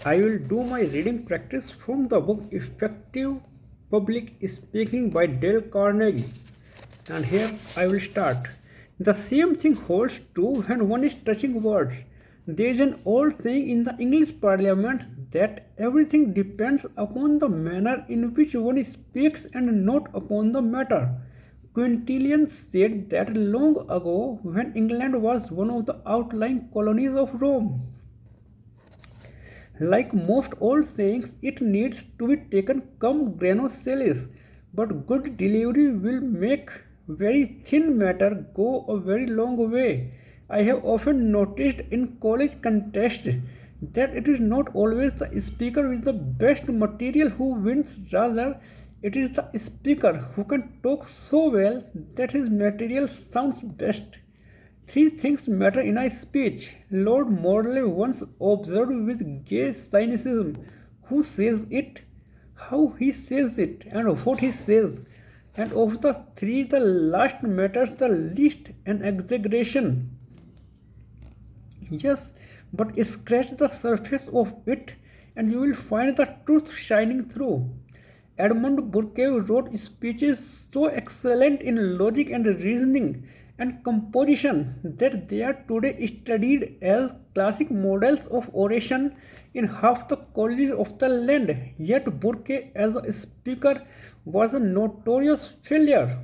I will do my reading practice from the book Effective Public Speaking by Dale Carnegie. And here I will start. The same thing holds true when one is touching words. There is an old saying in the English Parliament that everything depends upon the manner in which one speaks and not upon the matter. Quintilian said that long ago when England was one of the outlying colonies of Rome. Like most old sayings, it needs to be taken cum grano salis, but good delivery will make very thin matter go a very long way. I have often noticed in college contests that it is not always the speaker with the best material who wins, rather, it is the speaker who can talk so well that his material sounds best. Three things matter in a speech. Lord Morley once observed with gay cynicism who says it, how he says it, and what he says. And of the three, the last matters the least, an exaggeration. Yes, but scratch the surface of it and you will find the truth shining through. Edmund Burke wrote speeches so excellent in logic and reasoning and composition that they are today studied as classic models of oration in half the colleges of the land. Yet Burke as a speaker was a notorious failure.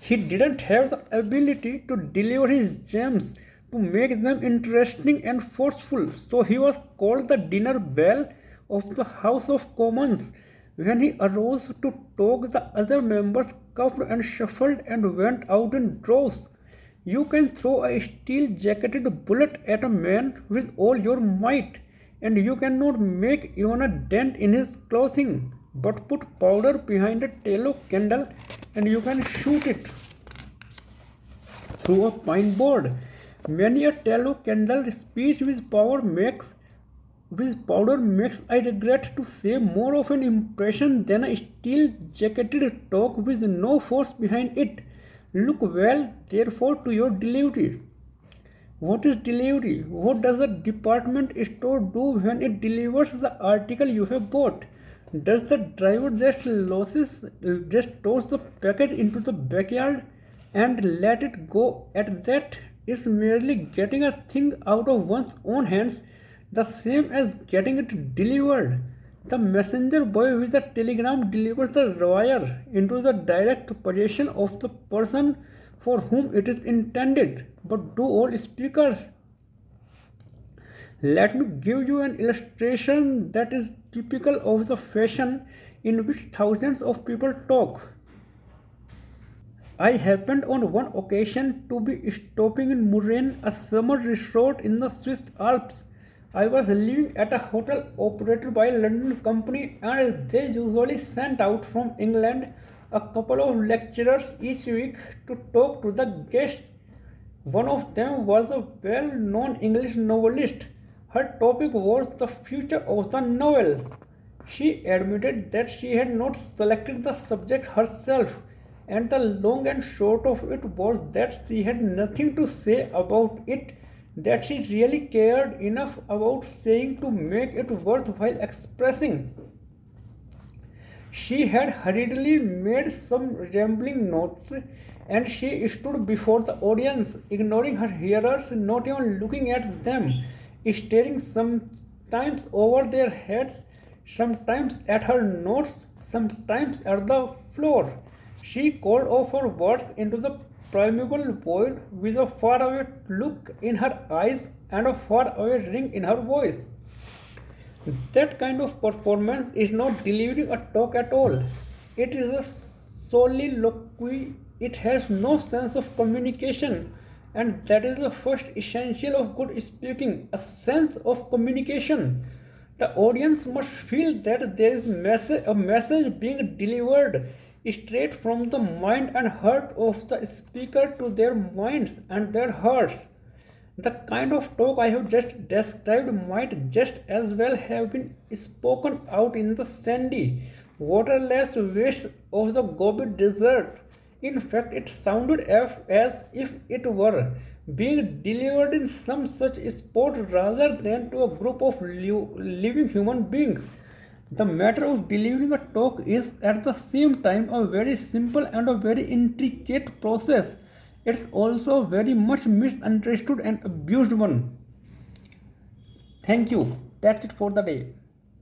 He didn't have the ability to deliver his gems to make them interesting and forceful, so he was called the dinner bell of the House of Commons. When he arose to talk, the other members coughed and shuffled and went out in droves. You can throw a steel jacketed bullet at a man with all your might, and you cannot make even a dent in his clothing. But put powder behind a tallow candle and you can shoot it through a pine board. Many a tallow candle speech with powder makes, I regret to say, more of an impression than a steel jacketed talk with no force behind it. Look well, therefore, to your delivery. What is delivery? What does a department store do when it delivers the article you have bought? Does the driver just toss the package into the backyard and let it go at that? Is merely getting a thing out of one's own hands the same as getting it delivered? The messenger boy with the telegram delivers the wire into the direct possession of the person for whom it is intended. But do all speakers? Let me give you an illustration that is typical of the fashion in which thousands of people talk. I happened on one occasion to be stopping in Murren, a summer resort in the Swiss Alps. I was living at a hotel operated by a London company, and they usually sent out from England a couple of lecturers each week to talk to the guests. One of them was a well known English novelist. Her topic was the future of the novel. She admitted that she had not selected the subject herself, and the long and short of it was that she had nothing to say about it that she really cared enough about saying to make it worthwhile expressing. She had hurriedly made some rambling notes, and she stood before the audience, ignoring her hearers, not even looking at them, staring sometimes over their heads, sometimes at her notes, sometimes at the floor. She called off her words into the primeval void with a faraway look in her eyes and a faraway ring in her voice. That kind of performance is not delivering a talk at all. It is a soliloquy. It has no sense of communication. And that is the first essential of good speaking, a sense of communication. The audience must feel that there is a message being delivered straight from the mind and heart of the speaker to their minds and their hearts. The kind of talk I have just described might just as well have been spoken out in the sandy, waterless wastes of the Gobi Desert. In fact, it sounded as if it were being delivered in some such sport rather than to a group of living human beings. The matter of delivering a talk is at the same time a very simple and a very intricate process. It's also very much misunderstood and abused one. Thank you. That's it for the day.